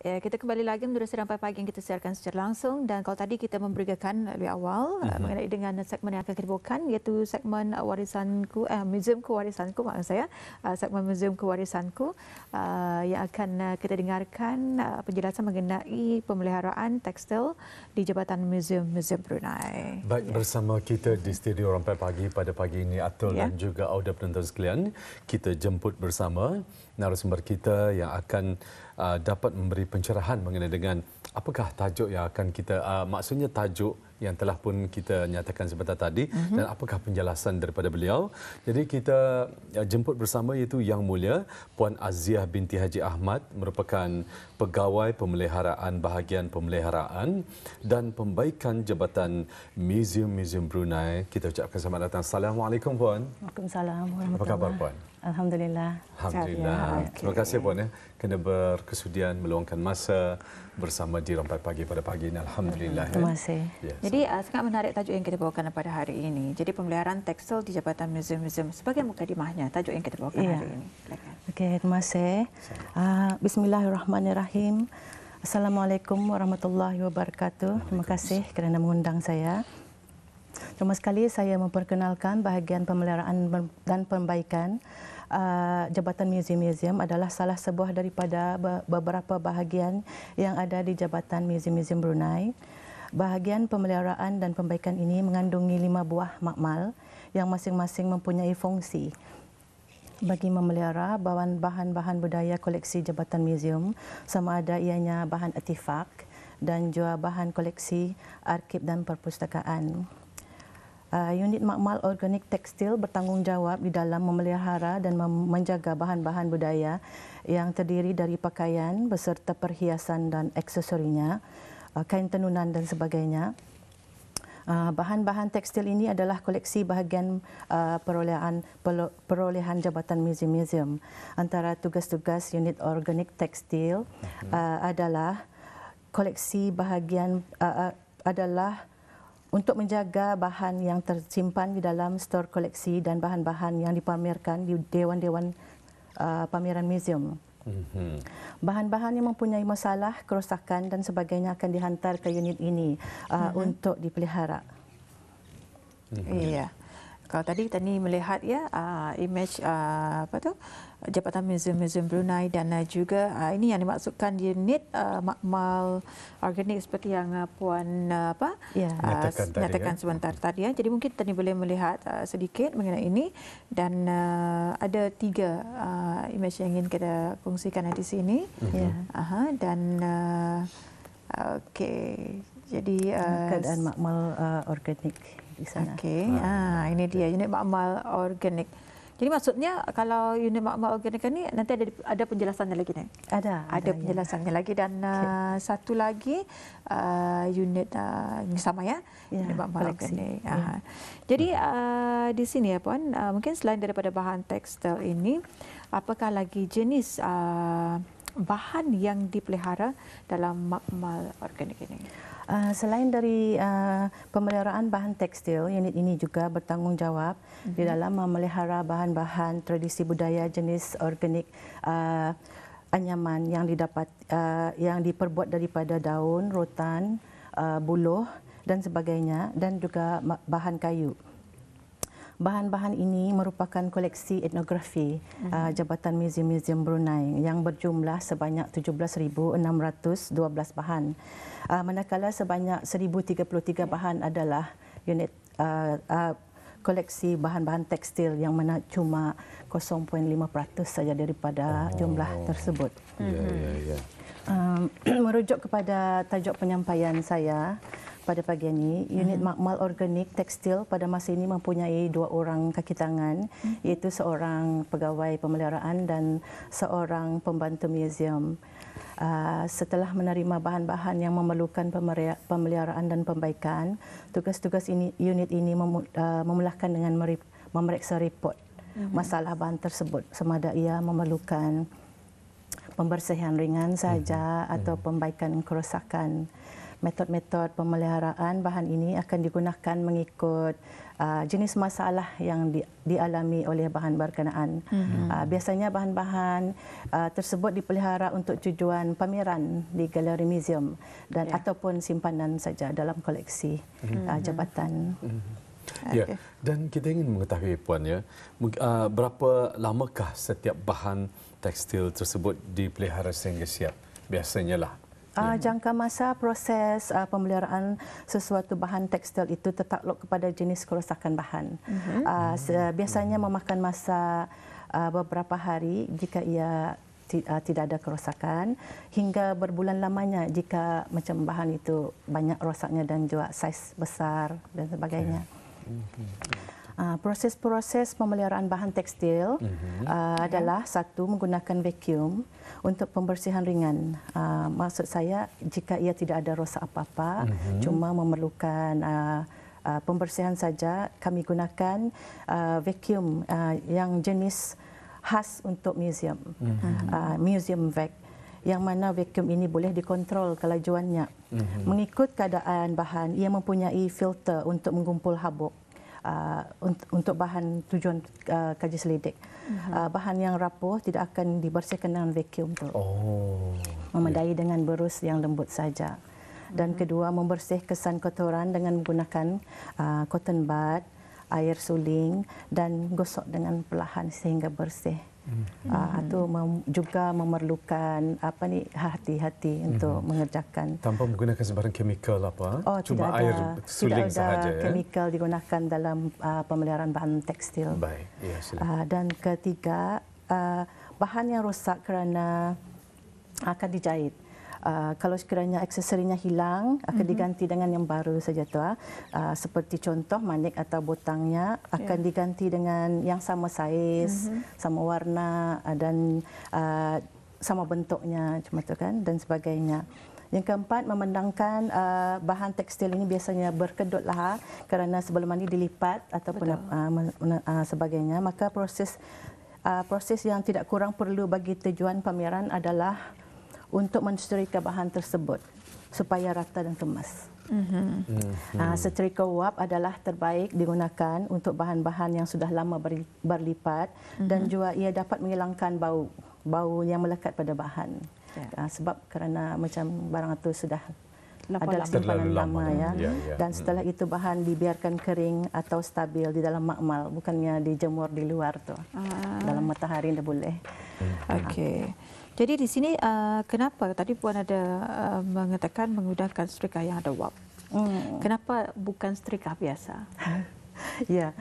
Ya, kita kembali lagi menerusi Rampai Pagi yang kita siarkan secara langsung, dan kalau tadi kita memberikan lebih awal mengenai dengan segmen yang akan kita bawakan, iaitu segmen warisanku, Museum Kewarisanku maksud saya, segmen Museum Kewarisanku yang akan kita dengarkan penjelasan mengenai pemeliharaan tekstil di Jabatan Museum Brunei. Baik, bersama kita di studio Rampai Pagi pada pagi ini, Atul dan juga Auda penonton sekalian, kita jemput bersama narasumber kita yang akan dapat memberi pencerahan mengenai dengan apakah tajuk yang akan kita, maksudnya tajuk yang telah pun kita nyatakan sebentar tadi, dan apakah penjelasan daripada beliau. Jadi kita jemput bersama iaitu Yang Mulia Puan Aziah binti Haji Ahmad, merupakan Pegawai Pemeliharaan Bahagian Pemeliharaan dan Pembaikan Jabatan Museum Brunei. Kita ucapkan selamat datang. Assalamualaikum Puan. Waalaikumsalam warahmatullahi. Apa khabar Puan? Alhamdulillah. Alhamdulillah. Terima kasih Puan kerana berkesudian meluangkan masa bersama di Rampai Pagi pada pagi ini. Alhamdulillah. Terima kasih. Yes. Jadi sangat menarik tajuk yang kita bawakan pada hari ini. Jadi pemeliharaan tekstil di Jabatan Museum sebagai mukadimahnya tajuk yang kita bawakan hari ini. Silakan. Okey, terima kasih. Bismillahirrahmanirrahim. Assalamualaikum warahmatullahi wabarakatuh. Terima kasih kerana mengundang saya. Pertama sekali saya memperkenalkan bahagian pemeliharaan dan pembaikan. Jabatan Museum adalah salah sebuah daripada beberapa bahagian yang ada di Jabatan Museum Brunei. Bahagian pemeliharaan dan pembaikan ini mengandungi 5 buah makmal yang masing-masing mempunyai fungsi bagi memelihara bahan-bahan budaya koleksi Jabatan Museum, sama ada ianya bahan artifak dan juga bahan koleksi arsip dan perpustakaan. Unit makmal organik tekstil bertanggungjawab di dalam memelihara dan menjaga bahan-bahan budaya yang terdiri dari pakaian beserta perhiasan dan aksesorinya, kain tenunan dan sebagainya. Bahan-bahan tekstil ini adalah koleksi bahagian perolehan Jabatan Museum. Antara tugas-tugas unit organik tekstil adalah koleksi bahagian adalah untuk menjaga bahan yang tersimpan di dalam stor koleksi dan bahan-bahan yang dipamerkan di dewan-dewan pameran museum. Bahan-bahan yang mempunyai masalah, kerosakan dan sebagainya akan dihantar ke unit ini untuk dipelihara. Iya. Kalau tadi melihat image Jabatan Museum Brunei, dan juga ini yang dimaksudkan unit makmal organik seperti yang Puan nyatakan sebentar tadi. Jadi mungkin tadi boleh melihat sedikit mengenai ini, dan ada 3 image yang ingin kita kongsikan di sini. Dan okey. Jadi keadaan makmal organik di sana. Okey. Ini dia unit makmal organik. Jadi maksudnya kalau unit makmal organik ini nanti ada penjelasannya lagi nih. Ada penjelasannya lagi, dan satu lagi unit ini sama unit makmal organik. Jadi di sini Puan, mungkin selain daripada bahan tekstil ini, apakah lagi jenis bahan yang dipelihara dalam makmal organik ini? Selain dari pemeliharaan bahan tekstil, unit ini juga bertanggungjawab di dalam memelihara bahan-bahan tradisi budaya jenis organik anyaman yang yang diperbuat daripada daun, rotan, buluh dan sebagainya, dan juga bahan kayu. Bahan-bahan ini merupakan koleksi etnografi Jabatan Museum Brunei yang berjumlah sebanyak 17,612 bahan. Manakala sebanyak 1,033 bahan adalah unit koleksi bahan-bahan tekstil, yang mana cuma 0.5% saja daripada jumlah tersebut. Merujuk kepada tajuk penyampaian saya pada pagi ini, unit makmal organik tekstil pada masa ini mempunyai 2 orang kaki tangan, iaitu seorang pegawai pemeliharaan dan seorang pembantu museum. Setelah menerima bahan-bahan yang memerlukan pemeliharaan dan pembaikan, tugas-tugas unit ini memulahkan dengan memeriksa report masalah bahan tersebut, sama ada ia memerlukan pembersihan ringan saja atau pembaikan kerosakan. metod-metod pemeliharaan bahan ini akan digunakan mengikut jenis masalah yang dialami oleh bahan berkenaan. Biasanya bahan-bahan tersebut dipelihara untuk tujuan pameran di galeri museum dan ataupun simpanan saja dalam koleksi jabatan. Ya, dan kita ingin mengetahui Puan ya, berapa lamakah setiap bahan tekstil tersebut dipelihara sehingga siap? Biasanya lah. Jangka masa proses pemeliharaan sesuatu bahan tekstil itu tertakluk kepada jenis kerosakan bahan. Biasanya memakan masa beberapa hari jika ia tidak ada kerosakan, hingga berbulan lamanya jika macam bahan itu banyak rosaknya dan juga saiz besar dan sebagainya. Proses-proses pemeliharaan bahan tekstil adalah satu, menggunakan vacuum untuk pembersihan ringan. Maksud saya jika ia tidak ada rosak apa-apa, cuma memerlukan pembersihan saja, kami gunakan vacuum yang jenis khas untuk museum, museum vac, yang mana vacuum ini boleh dikontrol kelajuannya. Mengikut keadaan bahan, ia mempunyai filter untuk mengumpul habuk untuk bahan tujuan kaji selidik. Bahan yang rapuh tidak akan dibersihkan dengan vacuum tu. Memadai dengan berus yang lembut saja. Dan kedua, membersih kesan kotoran dengan menggunakan cotton bud, air suling dan gosok dengan perlahan sehingga bersih. Itu juga memerlukan hati-hati untuk mengerjakan. Tanpa menggunakan sebarang kemikal apa? Cuma tidak air ada, suling sahaja. Tidak ada kemikal digunakan dalam pemeliharaan bahan tekstil. Baik, ya, silakan. Dan ketiga, bahan yang rosak kerana akan dijahit. Kalau sekiranya aksesorinya hilang, akan diganti dengan yang baru saja tu. Seperti contoh manik atau botangnya akan diganti dengan yang sama saiz, sama warna dan sama bentuknya, macam tu kan, dan sebagainya. Yang keempat, memandangkan bahan tekstil ini biasanya berkedutlah kerana sebelum ini dilipat ataupun sebagainya. Maka proses yang tidak kurang perlu bagi tujuan pameran adalah untuk mensetrika bahan tersebut supaya rata dan kemas. Setrika uap adalah terbaik digunakan untuk bahan-bahan yang sudah lama berlipat dan juga ia dapat menghilangkan bau yang melekat pada bahan. Sebab kerana macam barang itu sudah adalah simpanan lama ya. Dan setelah itu bahan dibiarkan kering atau stabil di dalam makmal, bukannya dijemur di luar tu. Dalam matahari tidak boleh. Okey. Jadi di sini kenapa tadi Puan ada mengatakan menggunakan setrika yang ada wap? Kenapa bukan setrika biasa? Ya,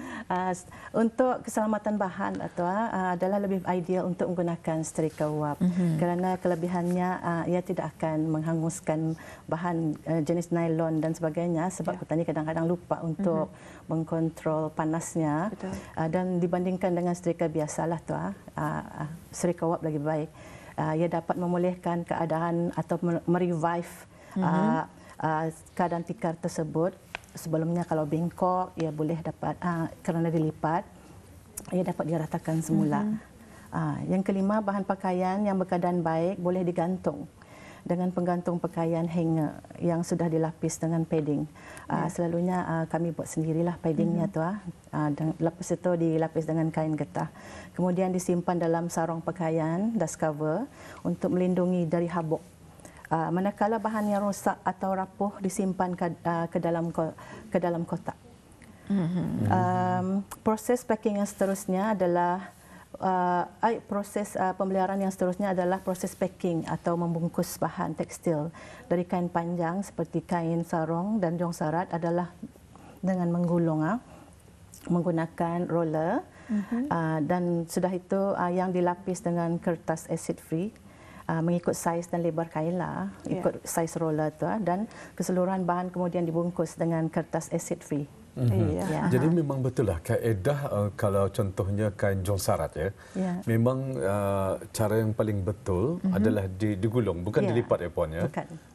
untuk keselamatan bahan adalah lebih ideal untuk menggunakan setrika uap kerana kelebihannya ia tidak akan menghanguskan bahan jenis nylon dan sebagainya sebab petani kadang-kadang lupa untuk mengkontrol panasnya. Dan dibandingkan dengan setrika biasalah setrika uap lagi baik. Ia dapat memulihkan keadaan atau merevive keadaan tikar tersebut. Sebelumnya kalau bengkok, ia boleh dapat kerana dilipat, ia dapat diratakan semula. Yang kelima, bahan pakaian yang berkeadaan baik boleh digantung dengan penggantung pakaian hanger yang sudah dilapis dengan padding. Selalunya kami buat sendirilah paddingnya dan lepas itu dilapis dengan kain getah. Kemudian disimpan dalam sarung pakaian, dust cover, untuk melindungi dari habuk. Manakala bahan yang rosak atau rapuh disimpan ke dalam kotak. Proses packing yang seterusnya adalah proses pemeliharaan yang seterusnya adalah proses packing atau membungkus bahan tekstil dari kain panjang seperti kain sarung dan jong sarat adalah dengan menggulung menggunakan roller dan sudah itu yang dilapis dengan kertas acid free. Mengikut saiz dan lebar kain ikut saiz roller dan keseluruhan bahan kemudian dibungkus dengan kertas acid free. Ya. Jadi memang betul lah kaedah kalau contohnya kain jong sarat memang cara yang paling betul adalah digulung, bukan dilipat ya puan ya.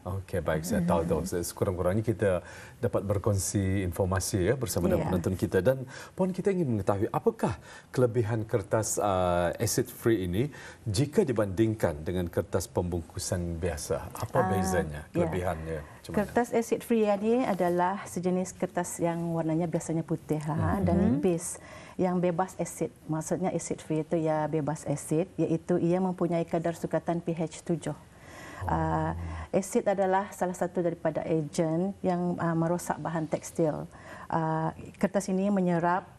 Okey, baik, saya tahu dah. Sekurang-kurangnya kita dapat berkongsi informasi bersama dengan penonton kita, dan puan, kita ingin mengetahui apakah kelebihan kertas acid free ini jika dibandingkan dengan kertas pembungkusan biasa. Apa bezanya, kelebihannya? Kertas acid free ini adalah sejenis kertas yang warnanya biasanya putih dan nipis, yang bebas asid. Maksudnya acid free itu ya bebas asid, iaitu ia mempunyai kadar sukatan pH 7. Asid adalah salah satu daripada agen yang merosak bahan tekstil. Kertas ini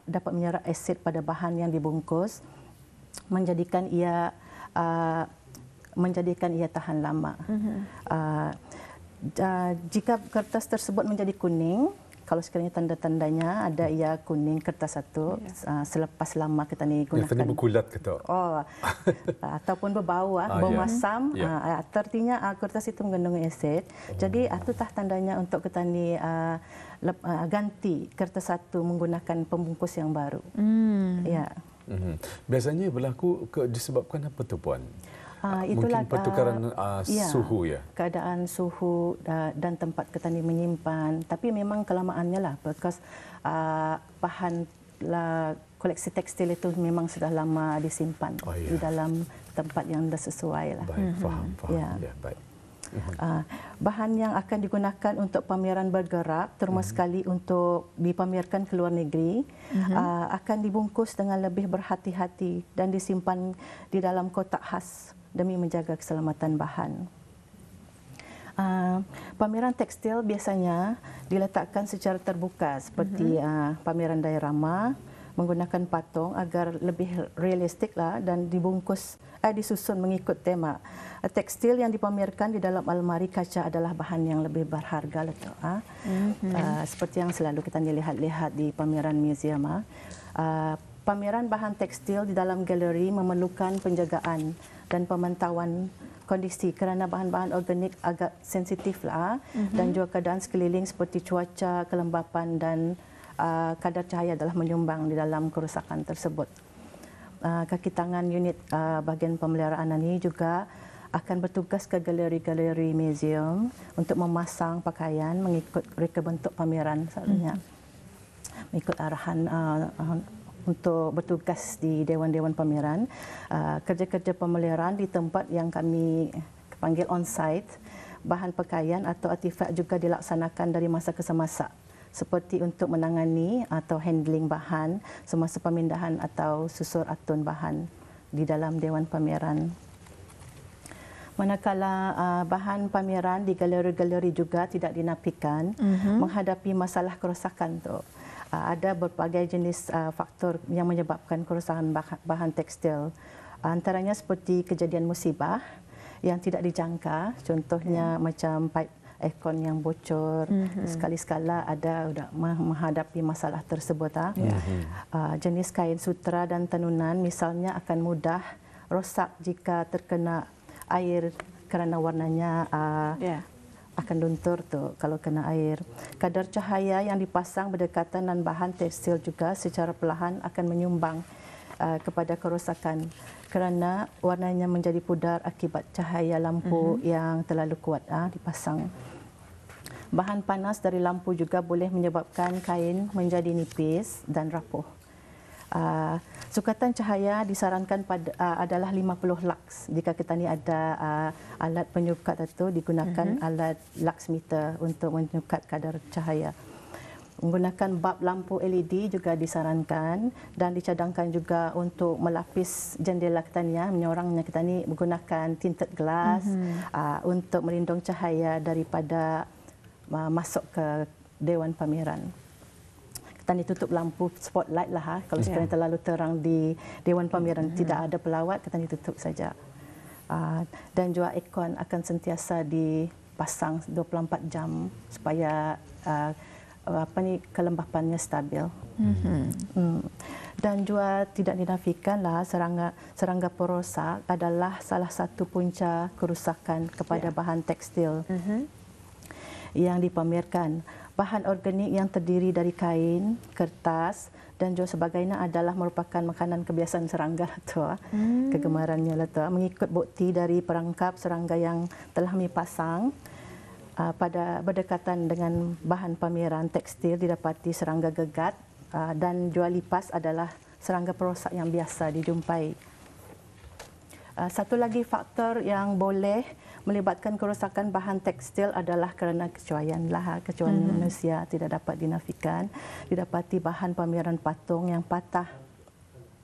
dapat menyerap asid pada bahan yang dibungkus, menjadikan ia tahan lama. Jika kertas tersebut menjadi kuning, kalau sekiranya tanda-tandanya ada ia kuning kertas satu, selepas lama kita ni gunakan. Ini berkulat ke tak? Ataupun berbau, bau masam, artinya kertas itu mengandung asid. Jadi itu tandanya untuk kita ni ganti kertas satu menggunakan pembungkus yang baru. Biasanya berlaku disebabkan apa tu puan? Itulah mungkin pertukaran suhu keadaan suhu dan tempat kita ni menyimpan, tapi memang kelamaannya lah, because bahan koleksi tekstil itu memang sudah lama disimpan di dalam tempat yang dah sesuai lah. Baik, faham. Baik. Bahan yang akan digunakan untuk pameran bergerak, terutama sekali untuk dipamerkan ke luar negeri, akan dibungkus dengan lebih berhati-hati dan disimpan di dalam kotak khas demi menjaga keselamatan bahan. Pameran tekstil biasanya diletakkan secara terbuka seperti pameran diorama, menggunakan patung agar lebih realistik lah, dan disusun mengikut tema. Tekstil yang dipamerkan di dalam almari kaca adalah bahan yang lebih berharga lah. Seperti yang selalu kita lihat di pameran museum. Pameran bahan tekstil di dalam galeri memerlukan penjagaan dan pemantauan kondisi kerana bahan-bahan organik agak sensitif lah, dan juga keadaan sekeliling seperti cuaca, kelembapan dan kadar cahaya adalah menyumbang di dalam kerosakan tersebut. Kaki tangan unit bahagian pemeliharaan ini juga akan bertugas ke galeri-galeri museum untuk memasang pakaian mengikut reka bentuk pameran, selalunya mengikut arahan untuk bertugas di dewan-dewan pameran. Kerja-kerja pemeliharaan di tempat yang kami panggil on-site, bahan pakaian atau artifak juga dilaksanakan dari masa ke semasa, seperti untuk menangani atau handling bahan semasa pemindahan atau susur atun bahan di dalam dewan pameran. Manakala bahan pameran di galeri-galeri juga tidak dinafikan menghadapi masalah kerosakan tu. Ada berbagai jenis faktor yang menyebabkan kerosakan bahan tekstil. Antaranya seperti kejadian musibah yang tidak dijangka, contohnya macam pipe aircon yang bocor, sekali-sekala ada menghadapi masalah tersebut. Jenis kain sutra dan tenunan misalnya akan mudah rosak jika terkena air kerana warnanya akan luntur tu kalau kena air. Kadar cahaya yang dipasang berdekatan dan bahan tekstil juga secara perlahan akan menyumbang kepada kerosakan kerana warnanya menjadi pudar akibat cahaya lampu yang terlalu kuat dipasang. Bahan panas dari lampu juga boleh menyebabkan kain menjadi nipis dan rapuh. Sukatan cahaya disarankan adalah 50 lux. Jika kita ni ada alat penyukat itu, digunakan alat lux meter untuk menyukat kadar cahaya. Menggunakan bulb lampu LED juga disarankan, dan dicadangkan juga untuk melapis jendela kita ni, menyorangnya kita ni menggunakan tinted glass untuk melindung cahaya daripada masuk ke dewan pameran. Kita ni tutup lampu spotlight lah kalau sekiranya terlalu terang di dewan pameran, tidak ada pelawat, kita ni tutup saja. Dan juga aircon akan sentiasa dipasang 24 jam supaya kelembapannya stabil. Dan juga tidak dinafikan lah serangga perosak adalah salah satu punca kerusakan kepada bahan tekstil yang dipamerkan. bahan organik yang terdiri dari kain, kertas dan juga sebagainya adalah merupakan makanan kebiasaan serangga tu, kegemarannya lah tu. Mengikut bukti dari perangkap serangga yang telah kami pasang pada berdekatan dengan bahan pameran tekstil didapati serangga gegat dan jual lipas adalah serangga perosak yang biasa dijumpai. Satu lagi faktor yang boleh melibatkan kerosakan bahan tekstil adalah kerana kecuaian manusia tidak dapat dinafikan. Didapati bahan pameran patung yang patah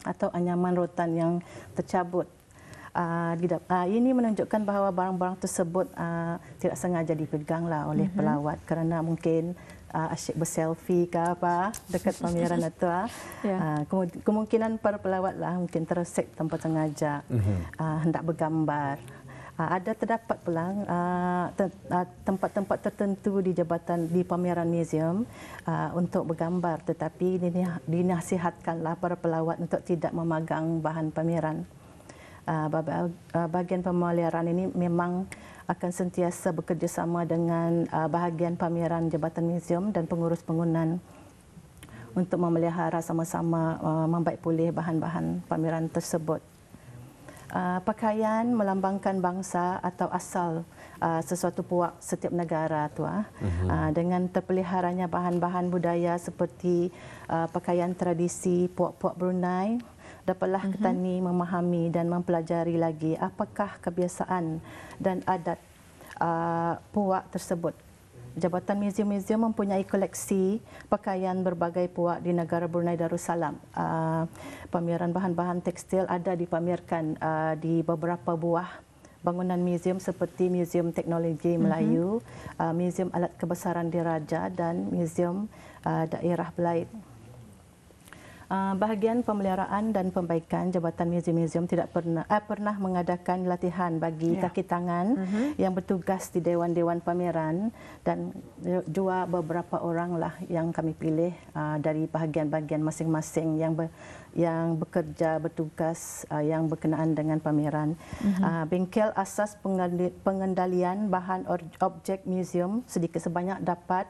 atau anyaman rotan yang tercabut. Ini menunjukkan bahawa barang-barang tersebut tidak sengaja dipeganglah oleh pelawat kerana mungkin asyik berselfie ke apa dekat pameran itu. Kemungkinan para pelawatlah mungkin tersek tanpa sengaja hendak bergambar. Ada terdapat pula tempat-tempat tertentu di jabatan di pameran museum untuk bergambar, tetapi dinasihatkanlah para pelawat untuk tidak memegang bahan pameran. Bahagian pemeliharaan ini memang akan sentiasa bekerjasama dengan bahagian pameran jabatan museum dan pengurus bangunan untuk memelihara sama-sama membaik pulih bahan-bahan pameran tersebut. Pakaian melambangkan bangsa atau asal sesuatu puak setiap negara tu. Dengan terpeliharanya bahan-bahan budaya seperti pakaian tradisi puak-puak Brunei, dapatlah petani memahami dan mempelajari lagi apakah kebiasaan dan adat puak tersebut. Jabatan museum-museum mempunyai koleksi pakaian berbagai puak di negara Brunei Darussalam. Pameran bahan-bahan tekstil ada dipamerkan di beberapa buah bangunan museum seperti Museum Teknologi Melayu, Museum Alat Kebesaran Diraja dan Museum Daerah Belait. Bahagian pemeliharaan dan pembaikan Jabatan Museum-Museum tidak pernah mengadakan latihan bagi kaki tangan yang bertugas di dewan-dewan pameran, dan juga beberapa oranglah yang kami pilih dari bahagian-bahagian masing-masing yang bekerja bertugas yang berkenaan dengan pameran. Bengkel asas pengendalian bahan objek museum sedikit sebanyak dapat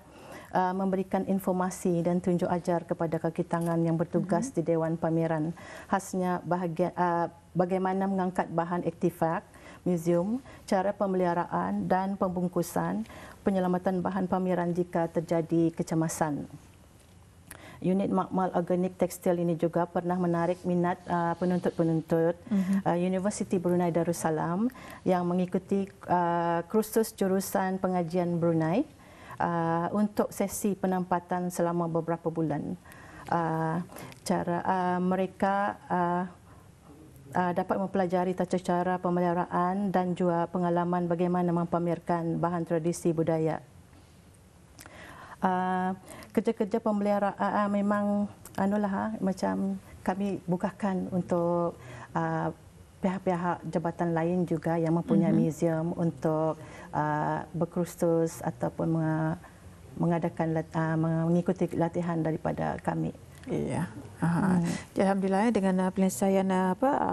memberikan informasi dan tunjuk ajar kepada kaki tangan yang bertugas di Dewan Pameran. Khasnya bagaimana mengangkat bahan artifak museum, cara pemeliharaan dan pembungkusan, penyelamatan bahan pameran jika terjadi kecemasan. Unit makmal organik tekstil ini juga pernah menarik minat penuntut-penuntut Universiti Brunei Darussalam yang mengikuti kursus jurusan pengajian Brunei untuk sesi penampatan selama beberapa bulan. Mereka dapat mempelajari tata cara pemeliharaan dan juga pengalaman bagaimana mempamerkan bahan tradisi budaya. Kerja-kerja pemeliharaan memang macam kami bukakan untuk pihak-pihak jabatan lain juga yang mempunyai museum untuk berkursus ataupun mengikuti latihan daripada kami. Iya. Alhamdulillah dengan penyelesaian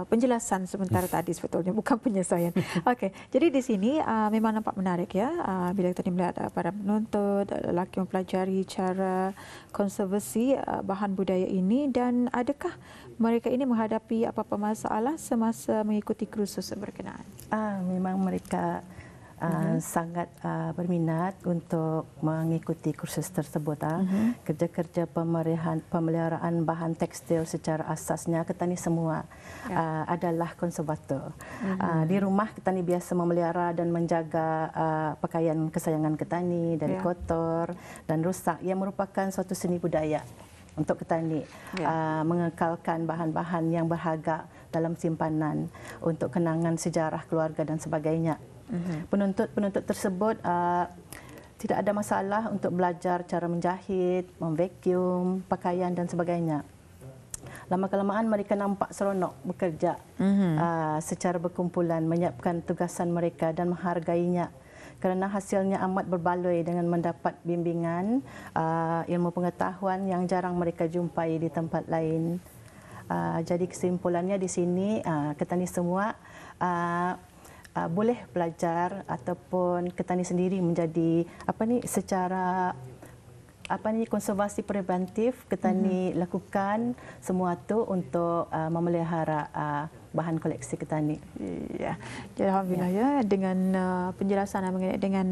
penjelasan sementara tadi sebetulnya, bukan penyelesaian. Okey, jadi di sini memang nampak menarik ya bila tadi melihat para penuntut lelaki mempelajari cara konservasi bahan budaya ini, dan adakah mereka ini menghadapi apa-apa masalah semasa mengikuti kursus berkenaan? Memang mereka sangat berminat untuk mengikuti kursus tersebut. Kerja-kerja pemeliharaan bahan tekstil secara asasnya ketani semua adalah konservator. Di rumah ketani biasa memelihara dan menjaga pakaian kesayangan ketani dari kotor dan rusak, yang merupakan suatu seni budaya untuk ketani mengekalkan bahan-bahan yang berharga dalam simpanan untuk kenangan sejarah keluarga dan sebagainya. Penuntut-penuntut tersebut tidak ada masalah untuk belajar cara menjahit, memvacuum pakaian dan sebagainya. Lama-kelamaan mereka nampak seronok bekerja secara berkumpulan, menyiapkan tugasan mereka dan menghargainya kerana hasilnya amat berbaloi dengan mendapat bimbingan, ilmu pengetahuan yang jarang mereka jumpai di tempat lain. Jadi kesimpulannya di sini ketani semua boleh belajar ataupun ketani sendiri menjadi secara konservasi preventif kita ni lakukan semua tu untuk memelihara bahan koleksi kita ni. Ya, jadi alhamdulillah ya dengan penjelasan mengenai dengan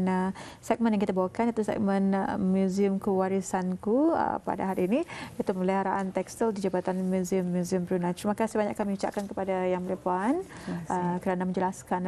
segmen yang kita bawakan itu segmen Museum Kewarisanku pada hari ini, iaitu pemeliharaan tekstil di Jabatan Museum Brunei. Terima kasih banyak kami ucapkan kepada Yang Mulia Puan kerana menjelaskan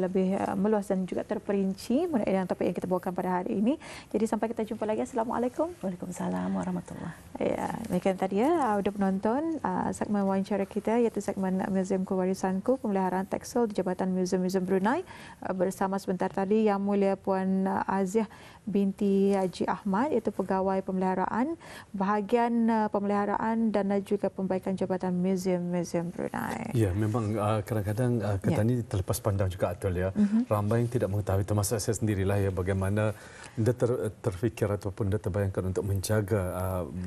lebih meluas dan juga terperinci mengenai dengan topik yang kita bawakan pada hari ini. Jadi sampai kita jumpa lagi. Assalamualaikum. Waalaikumsalam warahmatullahi. Ya, demikian tadi ya sudah penonton segmen wawancara kita, iaitu segmen Museum Kewarisanku, pemeliharaan tekstil di Jabatan Museum Brunei, bersama sebentar tadi Yang Mulia Puan Aziah binti Haji Ahmad, iaitu pegawai pemeliharaan bahagian pemeliharaan dan juga pembaikan Jabatan Museum Brunei. Ya, memang kadang-kadang kita ni terlepas pandang juga, Atul ya. Ramai yang tidak mengetahui, termasuk saya sendirilah ya, bagaimana anda terfikir ataupun anda terbayangkan untuk menjaga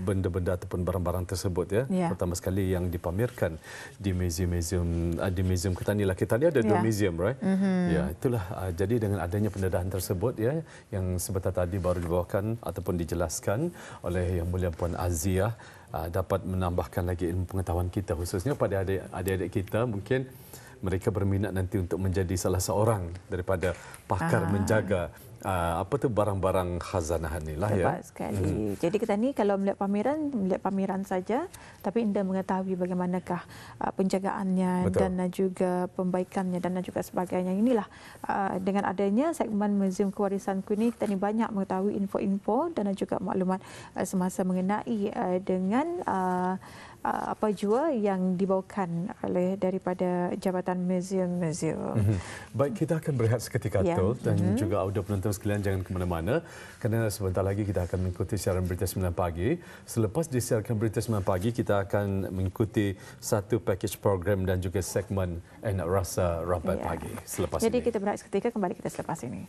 benda-benda ataupun barang-barang tersebut ya. Pertama sekali yang dipamerkan di museum kita ni lah. Kita ni ada dua museum, right? Ya, itulah. Jadi dengan adanya pendedahan tersebut ya, yang sebentar tadi baru dibawakan ataupun dijelaskan oleh Yang Mulia Puan Aziah, dapat menambahkan lagi ilmu pengetahuan kita, khususnya pada adik-adik kita. Mungkin mereka berminat nanti untuk menjadi salah seorang daripada pakar menjaga barang-barang khazanah ni lah ya. Tepat sekali. Jadi kita ni kalau melihat pameran saja, tapi anda mengetahui bagaimanakah penjagaannya dan juga pembaikannya dan juga sebagainya. Inilah dengan adanya segmen Museum Kewarisanku ini, kita ni banyak mengetahui info-info dan juga maklumat semasa mengenai dengan apa jua yang dibawakan oleh daripada Jabatan Museum. Baik, kita akan berehat seketika tu dan juga audio penonton sekalian jangan ke mana-mana kerana sebentar lagi kita akan mengikuti siaran Berita 9 Pagi. Selepas disiarkan Berita 9 Pagi, kita akan mengikuti satu package program dan juga segmen Enak Rasa Rampai Pagi selepas ini. Jadi kita berehat seketika, kembali kita selepas ini.